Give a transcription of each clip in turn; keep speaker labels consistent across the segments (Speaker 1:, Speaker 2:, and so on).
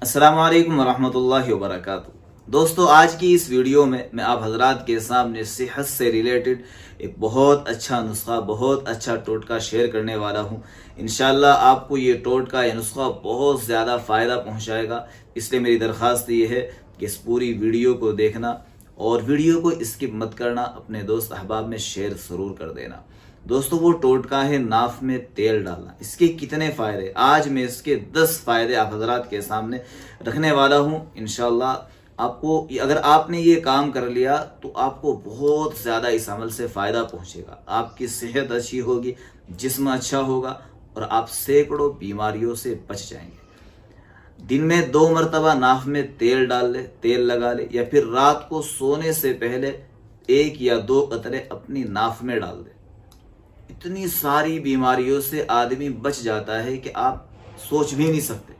Speaker 1: अस्सलाम वालेकुम वरहमतुल्लाहि वबरकातुहू। दोस्तों, आज की इस वीडियो में मैं आप हजरात के सामने सेहत से रिलेटेड एक बहुत अच्छा नुस्खा, बहुत अच्छा टोटका शेयर करने वाला हूँ। इंशाल्लाह आपको ये टोटका, ये नुस्खा बहुत ज़्यादा फ़ायदा पहुँचाएगा। इसलिए मेरी दरख्वास्त ये है कि इस पूरी वीडियो को देखना और वीडियो को स्किप मत करना, अपने दोस्त अहबाब में शेयर ज़रूर कर देना। दोस्तों, वो टोटका है नाफ में तेल डालना। इसके कितने फ़ायदे, आज मैं इसके 10 फ़ायदे आप हजरात के सामने रखने वाला हूँ। इंशाल्लाह आपको, अगर आपने ये काम कर लिया तो आपको बहुत ज़्यादा इस अमल से फ़ायदा पहुँचेगा। आपकी सेहत अच्छी होगी, जिस्म अच्छा होगा और आप सैकड़ों बीमारियों से बच जाएंगे। दिन में 2 मरतबा नाफ में तेल डाल ले, तेल लगा ले, या फिर रात को सोने से पहले 1 या 2 कतरे अपनी नाफ में डाल दे। इतनी सारी बीमारियों से आदमी बच जाता है कि आप सोच भी नहीं सकते।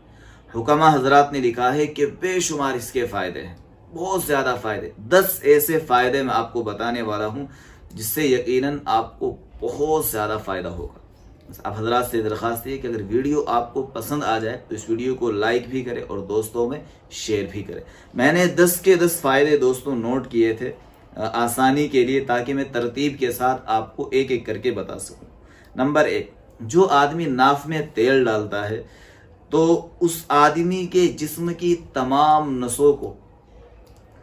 Speaker 1: हुक्मा हजरात ने लिखा है कि बेशुमार इसके फ़ायदे हैं, बहुत ज़्यादा फ़ायदे। 10 ऐसे फ़ायदे मैं आपको बताने वाला हूँ जिससे यकीनन आपको बहुत ज़्यादा फ़ायदा होगा। बस आप हजरात से दरख्वास्त है कि अगर वीडियो आपको पसंद आ जाए तो इस वीडियो को लाइक भी करें और दोस्तों में शेयर भी करें। मैंने 10 के 10 फ़ायदे दोस्तों नोट किए थे आसानी के लिए, ताकि मैं तरतीब के साथ आपको एक एक करके बता सकूं। नंबर 1, जो आदमी नाफ में तेल डालता है तो उस आदमी के जिस्म की तमाम नसों को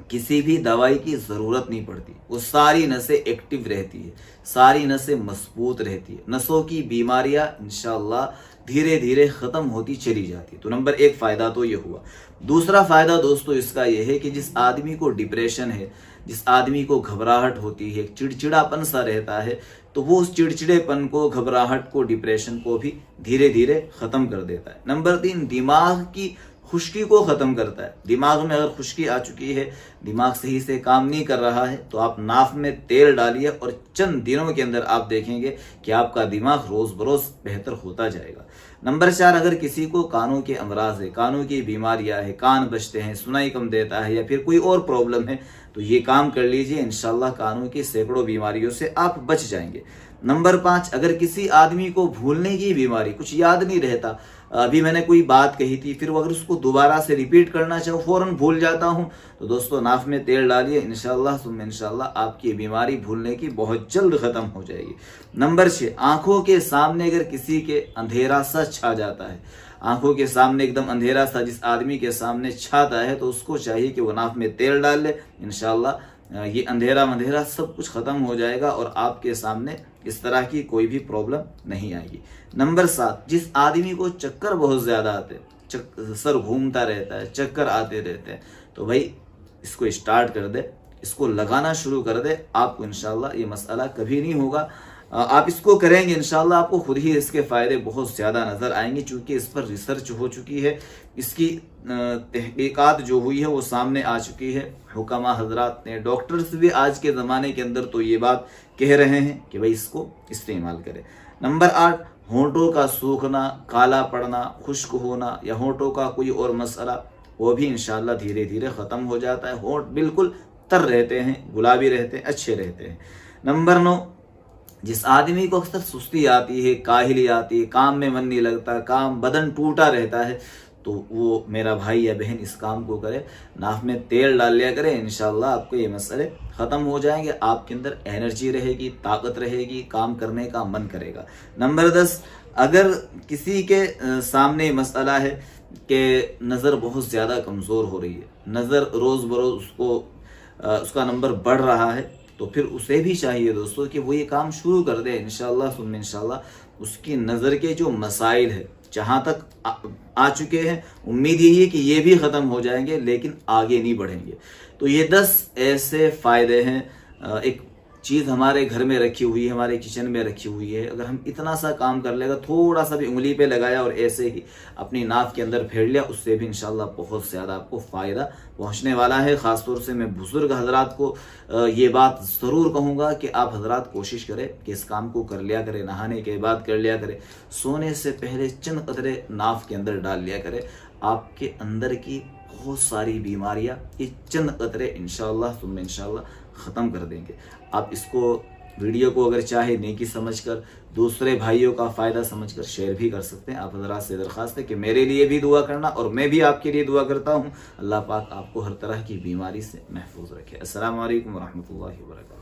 Speaker 1: किसी भी दवाई की ज़रूरत नहीं पड़ती। वो सारी नसें एक्टिव रहती है, सारी नसें मजबूत रहती है, नसों की बीमारियां इंशाअल्लाह धीरे धीरे ख़त्म होती चली जाती है। तो नंबर 1 फ़ायदा तो ये हुआ। दूसरा फ़ायदा दोस्तों इसका यह है कि जिस आदमी को डिप्रेशन है, जिस आदमी को घबराहट होती है, चिड़चिड़ापन सा रहता है, तो वो उस चिड़चिड़ेपन को, घबराहट को, डिप्रेशन को भी धीरे धीरे ख़त्म कर देता है। नंबर 3, दिमाग की खुश्की को ख़त्म करता है। दिमाग में अगर खुश्की आ चुकी है, दिमाग सही से काम नहीं कर रहा है, तो आप नाफ में तेल डालिए और चंद दिनों के अंदर आप देखेंगे कि आपका दिमाग रोज़ बरोज़ बेहतर होता जाएगा। नंबर 4, अगर किसी को कानों के अमराज है, कानों की बीमारियां है, कान बजते हैं, सुनाई कम देता है, या फिर कोई और प्रॉब्लम है, तो ये काम कर लीजिए। इंशाल्लाह कानों की सैकड़ों बीमारियों से आप बच जाएंगे। नंबर 5, अगर किसी आदमी को भूलने की बीमारी, कुछ याद नहीं रहता, अभी मैंने कोई बात कही थी, फिर अगर उसको दोबारा से रिपीट करना चाहो, फौरन भूल जाता हूँ, तो दोस्तों नाफ में तेल डालिए। इंशाल्लाह सुम्मा इंशाल्लाह आपकी बीमारी भूलने की बहुत जल्द ख़त्म हो जाएगी। नंबर 6, आंखों के सामने अगर किसी के अंधेरा सा छा जाता है, आंखों के सामने एकदम अंधेरा सा जिस आदमी के सामने छाता है, तो उसको चाहिए कि वो नाफ में तेल डाल ले। इंशाल्लाह ये अंधेरा मंधेरा सब कुछ ख़त्म हो जाएगा और आपके सामने इस तरह की कोई भी प्रॉब्लम नहीं आएगी। नंबर 7, जिस आदमी को चक्कर बहुत ज़्यादा आते हैं, सर घूमता रहता है, चक्कर आते रहते हैं, तो भाई इसको स्टार्ट कर दे, इसको लगाना शुरू कर दे। आपको इंशाल्लाह ये मसला कभी नहीं होगा। आप इसको करेंगे इंशाल्लाह आपको खुद ही इसके फ़ायदे बहुत ज़्यादा नज़र आएंगे, चूँकि इस पर रिसर्च हो चुकी है, इसकी तहकीकात जो हुई है वो सामने आ चुकी है। हुक्मा हजरात ने, डॉक्टर्स भी आज के ज़माने के अंदर तो ये बात कह रहे हैं कि भाई इसको इस्तेमाल करें। नंबर 8, होंठों का सूखना, काला पड़ना, खुश्क होना, या होंठों का कोई और मसला, वो भी इंशाल्लाह धीरे धीरे ख़त्म हो जाता है। होंठ बिल्कुल तर रहते हैं, गुलाबी रहते हैं, अच्छे रहते हैं। नंबर 9, जिस आदमी को अक्सर सुस्ती आती है, काहिली आती है, काम में मन नहीं लगता, काम बदन टूटा रहता है, तो वो मेरा भाई या बहन इस काम को करे, नाफ में तेल डाल लिया करे। इंशाल्लाह आपको ये मसले ख़त्म हो जाएंगे, आपके अंदर एनर्जी रहेगी, ताकत रहेगी, काम करने का मन करेगा। नंबर 10, अगर किसी के सामने मसला है कि नज़र बहुत ज़्यादा कमज़ोर हो रही है, नज़र रोज़ बरोज़ उसका नंबर बढ़ रहा है, तो फिर उसे भी चाहिए दोस्तों कि वो ये काम शुरू कर दे। इंशाल्लाह सुम्मा इंशाल्लाह उसकी नज़र के जो मसाइल है, जहाँ तक आ चुके हैं, उम्मीद यही है कि ये भी ख़त्म हो जाएंगे, लेकिन आगे नहीं बढ़ेंगे। तो ये 10 ऐसे फ़ायदे हैं। एक चीज़ हमारे घर में रखी हुई है, हमारे किचन में रखी हुई है, अगर हम इतना सा काम कर लेगा, थोड़ा सा भी उंगली पे लगाया और ऐसे ही अपनी नाक के अंदर फेर लिया, उससे भी इंशाल्लाह बहुत ज़्यादा आपको फ़ायदा पहुंचने वाला है। ख़ासतौर से मैं बुज़ुर्ग हजरात को ये बात ज़रूर कहूँगा कि आप हजरात कोशिश करें कि इस काम को कर लिया करें, नहाने के बाद कर लिया करें, सोने से पहले चंद कतरे नाफ के अंदर डाल लिया करें। आपके अंदर की बहुत सारी बीमारियां ये चंद कतरे इंशाल्लाह सुम्मा इंशाल्लाह ख़त्म कर देंगे। आप इसको ویڈیو کو اگر چاہے نیکی سمجھ کر دوسرے بھائیوں کا فائدہ سمجھ کر شیئر بھی کر سکتے ہیں۔ آپ حضرات سے درخواست ہے کہ میرے لیے بھی دعا کرنا، اور میں بھی آپ کے لیے دعا کرتا ہوں۔ اللہ پاک آپ کو ہر طرح کی بیماری سے محفوظ رکھے۔ السلام علیکم ورحمۃ اللہ وبرکاتہ۔